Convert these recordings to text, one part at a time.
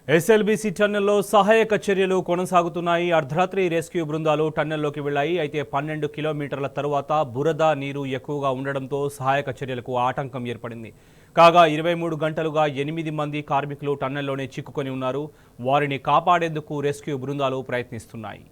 SLBC టన్నెల్లో సహాయక చర్యలు కొనసాగుతున్నాయి. అర్ధరాత్రి రెస్క్యూ బృందాలు టన్నెల్లోకి వెళ్లాయి. అయితే 12 కిలోమీటర్ల తరువాత బురద నీరు ఎక్కువగా ఉండడంతో సహాయక చర్యలకు ఆటంకం ఏర్పడింది. కాగా 23 గంటలుగా 8 మంది కార్మికులు టన్నెల్లోనే చిక్కుకొని ఉన్నారు. వారిని కాపాడేందుకు రెస్క్యూ బృందాలు ప్రయత్నిస్తున్నాయి.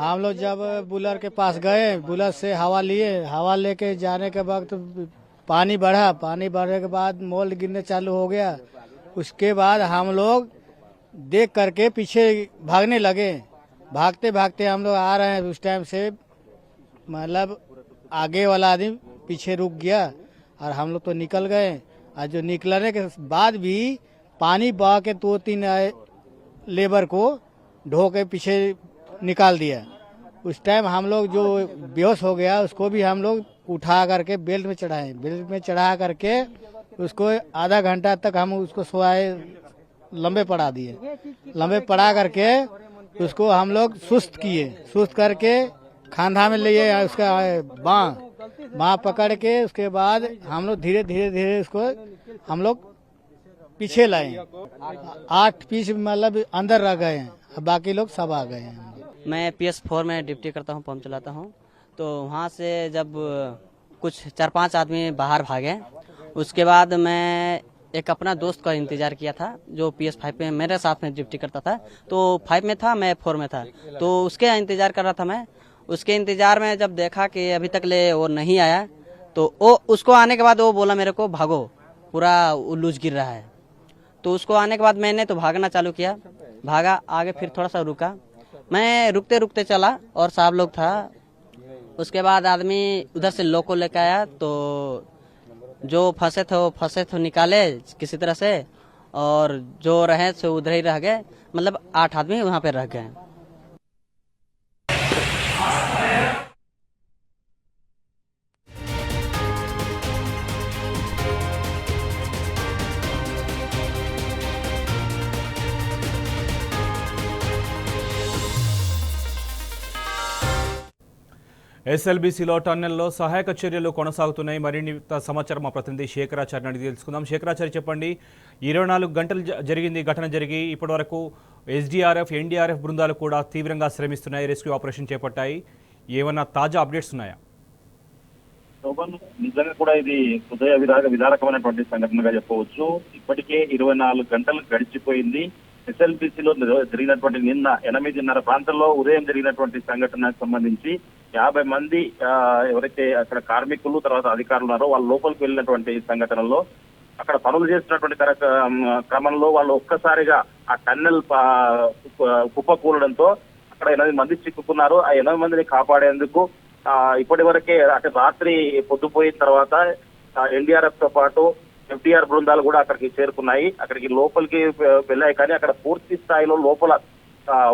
हम लोग जब बुलर के पास गए, बुलर से हवा लिए, हवा लेके जाने के वक्त पानी बढ़ने के बाद मोल्ड गिरने चालू हो गया। उसके बाद हम लोग देख करके पीछे भागने लगे। भागते भागते हम लोग आ रहे हैं, उस टाइम से मतलब आगे वाला आदमी पीछे रुक गया और हम लोग तो निकल गए। और जो निकलने के बाद भी पानी बहा के 2-3 लेबर को ढो के पीछे निकाल दिया। उस टाइम हम लोग जो बेहोश हो गया उसको भी हम लोग उठा करके बेल्ट में चढ़ाए। बेल्ट में चढ़ा करके उसको आधा घंटा तक हम उसको सोए, लंबे पड़ा दिए। लंबे पड़ा करके उसको हम लोग सुस्त किए। सुस्त करके खांधा में लिए उसका बाँ पकड़ के उसके बाद हम लोग धीरे धीरे उसको हम लोग पीछे लाए। 8 पीस मतलब अंदर रह गए हैं, बाकी लोग सब आ गए हैं। मैं PS4 में ड्यूटी करता हूँ, पंप चलाता हूँ। तो वहाँ से जब कुछ 4-5 आदमी बाहर भागे, उसके बाद मैं एक अपना दोस्त का इंतज़ार किया था जो PS5 में मेरे साथ में ड्यूटी करता था। तो 5 में था, मैं 4 में था, तो उसके इंतज़ार कर रहा था मैं। उसके इंतज़ार में जब देखा कि अभी तक ले वो नहीं आया, तो वो उसको आने के बाद वो बोला मेरे को भागो, पूरा लूज गिर रहा है। तो उसको आने के बाद मैंने तो भागना चालू किया, भागा आगे, फिर थोड़ा सा रुका। मैं रुकते रुकते चला और साहब लोग था। उसके बाद आदमी उधर से लोग को लेकर आया, तो जो फंसे थे वो निकाले किसी तरह से, और जो रहे थे उधर ही रह गए। मतलब 8 आदमी वहाँ पे रह गए। ఎస్ఎల్బీసీలో టన్నెల్లో సహాయక చర్యలు కొనసాగుతున్నాయి. మరిన్ని సమాచారం మా ప్రతినిధి శేఖరాచార్య అడిగి తెలుసుకుందాం. శేఖరాచార్య, చెప్పండి, 24 గంటలు జరిగింది ఘటన జరిగి ఇప్పటివరకు ఎస్డీఆర్ఎఫ్, ఎన్డీఆర్ఎఫ్ బృందాలు కూడా తీవ్రంగా శ్రమిస్తున్నాయి, రెస్క్యూ ఆపరేషన్ చేపట్టాయి. ఏమన్నా తాజా అప్డేట్స్ ఉన్నాయా? నిజంగా కూడా ఇది హృదయ విదారకమైనటువంటి సంఘటనగా చెప్పవచ్చు. ఇప్పటికే 24 గంటలు గడిచిపోయింది. ఎస్ఎల్బీసీలో జరిగినటువంటి నిన్న 8:30 ప్రాంతంలో ఉదయం జరిగినటువంటి సంఘటనకు సంబంధించి 50 మంది ఎవరైతే అక్కడ కార్మికులు తర్వాత అధికారులు ఉన్నారో వాళ్ళు లోపలికి వెళ్ళినటువంటి సంఘటనలో అక్కడ పనులు చేస్తున్నటువంటి క్రమంలో వాళ్ళు ఒక్కసారిగా ఆ టన్నెల్ కుప్పకూలడంతో అక్కడ 8 మంది చిక్కుకున్నారు. ఆ 8 మందిని కాపాడేందుకు ఇప్పటి వరకే అంటే రాత్రి పొద్దుపోయిన తర్వాత ఎన్డీఆర్ఎఫ్ తో పాటు ఎఫ్డీఆర్ బృందాలు కూడా అక్కడికి చేరుకున్నాయి. అక్కడికి లోపలికి వెళ్ళాయి, కానీ అక్కడ పూర్తి స్థాయిలో లోపల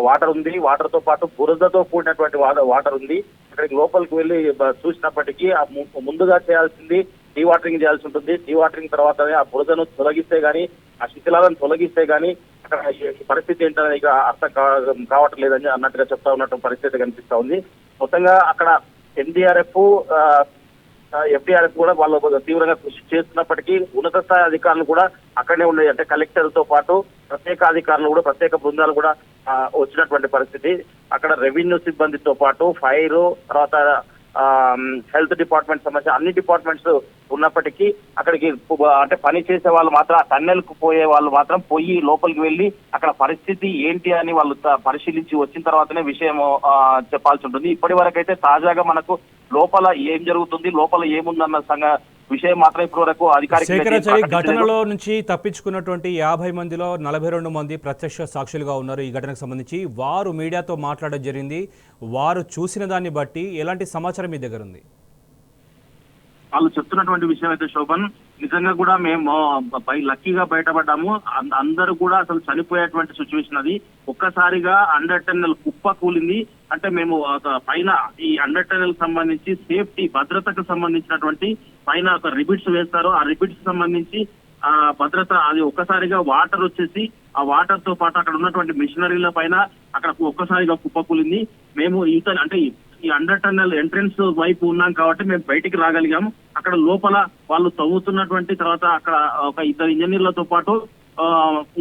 వాటర్ ఉంది. వాటర్ తో పాటు బురదతో కూడినటువంటి వాటర్ ఉంది. అక్కడికి లోపలికి వెళ్ళి చూసినప్పటికీ ముందుగా చేయాల్సింది డీవాటరింగ్ చేయాల్సి ఉంటుంది. డీవాటరింగ్ తర్వాత ఆ బురదను తొలగిస్తే గానీ, ఆ శిథిలాలను తొలగిస్తే గానీ అక్కడ పరిస్థితి ఏంటనేది ఇక అర్థం కావటం లేదని అన్నట్టుగా చెప్తా ఉన్నటువంటి పరిస్థితి కనిపిస్తా ఉంది. మొత్తంగా అక్కడ ఎన్డీఆర్ఎఫ్, ఎఫ్డీఆర్ఎఫ్ కూడా వాళ్ళు తీవ్రంగా కృషి చేస్తున్నప్పటికీ ఉన్నత స్థాయి అధికారులు కూడా అక్కడనే ఉన్నాయి. అంటే కలెక్టర్ తో పాటు ప్రత్యేక అధికారులు కూడా, ప్రత్యేక బృందాలు కూడా వచ్చినటువంటి పరిస్థితి. అక్కడ రెవెన్యూ సిబ్బందితో పాటు ఫైర్, తర్వాత హెల్త్ డిపార్ట్మెంట్ సంబంధించి అన్ని డిపార్ట్మెంట్స్ ఉన్నప్పటికీ అక్కడికి అంటే పని చేసే వాళ్ళు మాత్రం, టన్నెల్ కు పోయే వాళ్ళు మాత్రం పోయి లోపలికి వెళ్ళి అక్కడ పరిస్థితి ఏంటి అని వాళ్ళు పరిశీలించి వచ్చిన తర్వాతనే విషయం చెప్పాల్సి ఉంటుంది. ఇప్పటి వరకు అయితే తాజాగా మనకు లోపల ఏం జరుగుతుంది, లోపల ఏముందన్న విషయం మాత్రం ఇప్పటి వరకు శేఖరాచారి, ఘటనలో నుంచి తప్పించుకున్నటువంటి 50 మందిలో 42 మంది ప్రత్యక్ష సాక్షులుగా ఉన్నారు. ఈ ఘటనకు సంబంధించి వారు మీడియాతో మాట్లాడడం జరిగింది. వారు చూసిన దాన్ని బట్టి ఎలాంటి సమాచారం మీ దగ్గర ఉంది? వాళ్ళు చెప్తున్నటువంటి విషయం అయితే శోభన్, నిజంగా కూడా మేము లక్కీగా బయటపడ్డాము. అందరూ కూడా అసలు చనిపోయేటువంటి సిచ్యువేషన్ అది. ఒక్కసారిగా 100 టన్నుల కుప్ప కూలింది. అంటే మేము పైన ఈ 100 టన్నులకు సంబంధించి సేఫ్టీ భద్రతకు సంబంధించినటువంటి పైన ఒక రిబిట్స్ వేస్తారు. ఆ రిబిట్స్ సంబంధించి ఆ భద్రత అది ఒక్కసారిగా వాటర్ వచ్చేసి ఆ వాటర్ తో పాటు అక్కడ ఉన్నటువంటి మిషనరీల పైన అక్కడ ఒక్కసారిగా కుప్ప కూలింది. మేము అంటే ఈ 100 టన్నల్ ఎంట్రన్స్ వైపు ఉన్నాం కాబట్టి మేము బయటికి రాగలిగాం. అక్కడ లోపల వాళ్ళు తవ్వుతున్నటువంటి తర్వాత అక్కడ ఒక 2 ఇంజనీర్లతో పాటు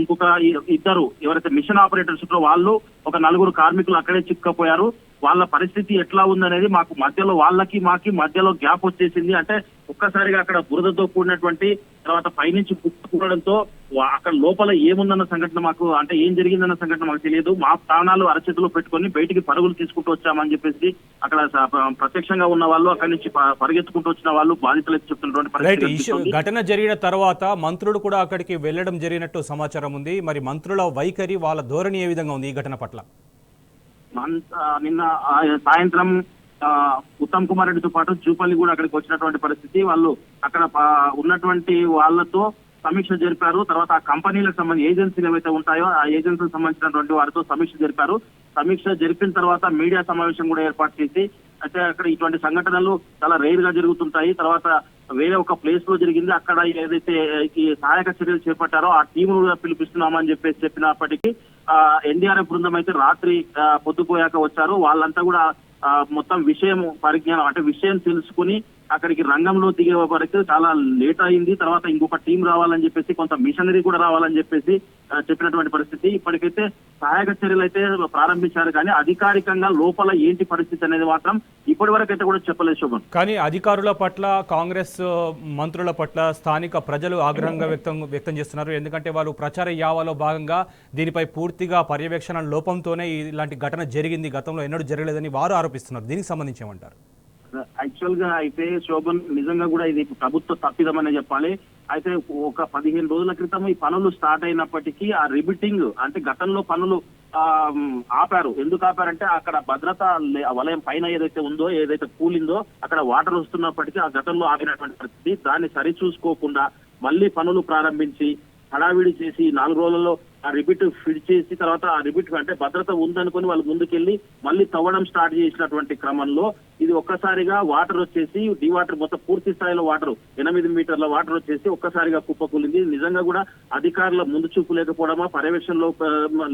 ఇంకొక 2 ఎవరైతే మిషన్ ఆపరేటర్స్ ఉంటారో వాళ్ళు ఒక 4 కార్మికులు అక్కడే చిక్కుకపోయారు. వాళ్ళ పరిస్థితి ఎట్లా ఉందనేది మాకు మధ్యలో మాకి మధ్యలో గ్యాప్ వచ్చేసింది. అంటే ఒక్కసారిగా అక్కడ బురదతో కూడినటువంటి తర్వాత పైనుంచి కూడడంతో అక్కడ లోపల ఏముందన్న సంఘటన మాకు అంటే ఏం జరిగిందన్న సంఘటన మాకు తెలియదు. మా ప్రాణాలు అరచేతిలో పెట్టుకొని బయటికి పరుగులు తీసుకుంటూ వచ్చామని చెప్పేసి అక్కడ ప్రత్యక్షంగా ఉన్న వాళ్ళు అక్కడి నుంచి పరిగెత్తుకుంటూ వచ్చిన వాళ్ళు బాధితులకు చెప్తున్నటువంటి పరిస్థితి. ఘటన జరిగిన తర్వాత మంత్రులు కూడా అక్కడికి వెళ్లడం జరిగినట్టు సమాచారం ఉంది. మరి మంత్రుల వైఖరి, వాళ్ళ ధోరణి ఏ విధంగా ఉంది ఈ ఘటన పట్ల? నిన్న సాయంత్రం ఉత్తమ్ కుమార్ రెడ్డితో పాటు జూపల్లి కూడా అక్కడికి వచ్చినటువంటి పరిస్థితి. వాళ్ళు అక్కడ ఉన్నటువంటి వాళ్ళతో సమీక్ష జరిపారు. తర్వాత ఆ కంపెనీలకు సంబంధించి ఏజెన్సీలు ఏవైతే ఉంటాయో ఆ ఏజెన్సీలకు సంబంధించినటువంటి వారితో సమీక్ష జరిపారు. సమీక్ష జరిపిన తర్వాత మీడియా సమావేశం కూడా ఏర్పాటు చేసి అయితే అక్కడ ఇటువంటి సంఘటనలు చాలా రేర్ గా జరుగుతుంటాయి. తర్వాత వేరే ఒక ప్లేస్ లో జరిగింది. అక్కడ ఏదైతే ఈ సహాయక చర్యలు చేపట్టారో ఆ టీమును కూడా పిలిపిస్తున్నామని చెప్పేసి చెప్పినప్పటికీ ఎన్డీఆర్ఎఫ్ బృందం అయితే రాత్రి పొద్దుపోయాక వచ్చారు. వాళ్ళంతా కూడా మొత్తం విషయం పరిజ్ఞానం అంటే విషయం తెలుసుకుని అక్కడికి రంగంలో దిగే వరకు చాలా లేట్ అయింది. తర్వాత ఇంకొక టీం రావాలని చెప్పేసి కొంత మిషనరీ కూడా రావాలని చెప్పేసి చెప్పినటువంటి పరిస్థితి. ఇప్పటికైతే సహాయక చర్యలు అయితే ప్రారంభించారు కానీ అధికారికంగా లోపల ఏంటి పరిస్థితి అనేది మాత్రం ఇప్పటి వరకు అయితే కూడా చెప్పలేదు శోభన్. కానీ అధికారుల పట్ల, కాంగ్రెస్ మంత్రుల పట్ల స్థానిక ప్రజలు ఆగ్రహంగా వ్యక్తం చేస్తున్నారు. ఎందుకంటే వాళ్ళు ప్రచార యావలో భాగంగా దీనిపై పూర్తిగా పర్యవేక్షణ లోపంతోనే ఇలాంటి ఘటన జరిగింది, గతంలో ఎన్నడూ జరగలేదని వారు ఆరోపిస్తున్నారు. దీనికి సంబంధించి ఏమంటారు? యాక్చువల్ గా అయితే శోభన్ నిజంగా కూడా ఇది ప్రభుత్వ తప్పిదమనే చెప్పాలి. అయితే ఒక 15 రోజుల క్రితం ఈ పనులు స్టార్ట్ అయినప్పటికీ ఆ రిబిటింగ్ అంటే గతంలో పనులు ఆపారు. ఎందుకు ఆపారంటే అక్కడ భద్రత వలయం పైన ఏదైతే ఉందో ఏదైతే కూలిందో అక్కడ వాటర్ వస్తున్నప్పటికీ ఆ గతంలో ఆపినటువంటి పరిస్థితి. దాన్ని సరిచూసుకోకుండా మళ్ళీ పనులు ప్రారంభించి హడావిడి చేసి 4 రోజులలో ఆ రిబిట్ ఫిట్ చేసి తర్వాత ఆ రిబిట్ అంటే భద్రత ఉందనుకుని వాళ్ళు ముందుకెళ్లి మళ్ళీ తవ్వడం స్టార్ట్ చేసినటువంటి క్రమంలో ఇది ఒక్కసారిగా వాటర్ వచ్చేసి వాటర్ మొత్తం పూర్తి స్థాయిలో వాటర్ 8 మీటర్ల వాటర్ వచ్చేసి ఒక్కసారిగా కుప్పకూలింది. నిజంగా కూడా అధికారుల ముందు చూపు లేకపోవడమా, పర్యవేక్షణలో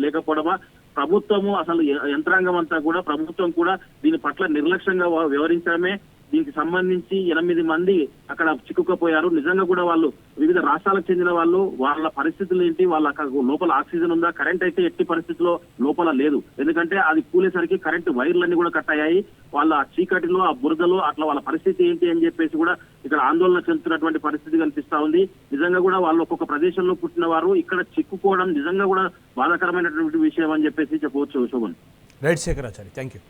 లేకపోవడమా, ప్రభుత్వము అసలు యంత్రాంగం అంతా కూడా ప్రభుత్వం కూడా దీని పట్ల నిర్లక్ష్యంగా వ్యవహరించడమే. దీనికి సంబంధించి 8 మంది అక్కడ చిక్కుకపోయారు. నిజంగా కూడా వాళ్ళు వివిధ రాష్ట్రాలకు చెందిన వాళ్ళు, వాళ్ళ పరిస్థితులు ఏంటి, వాళ్ళ లోపల ఆక్సిజన్ ఉందా, కరెంట్ అయితే ఎట్టి పరిస్థితుల్లో లోపల లేదు. ఎందుకంటే అది కూలేసరికి కరెంట్ వైర్లన్నీ కూడా కట్ అయ్యాయి. వాళ్ళ చీకటిలో ఆ బురదలో అట్లా వాళ్ళ పరిస్థితి ఏంటి అని చెప్పేసి కూడా ఇక్కడ ఆందోళన చెందుతున్నటువంటి పరిస్థితి కనిపిస్తా ఉంది. నిజంగా కూడా వాళ్ళు ఒక్కొక్క ప్రదేశంలో పుట్టిన వారు ఇక్కడ చిక్కుకోవడం నిజంగా కూడా బాధాకరమైనటువంటి విషయం అని చెప్పేసి చెప్పవచ్చు Shobhan. Right Shekharachari, thank you.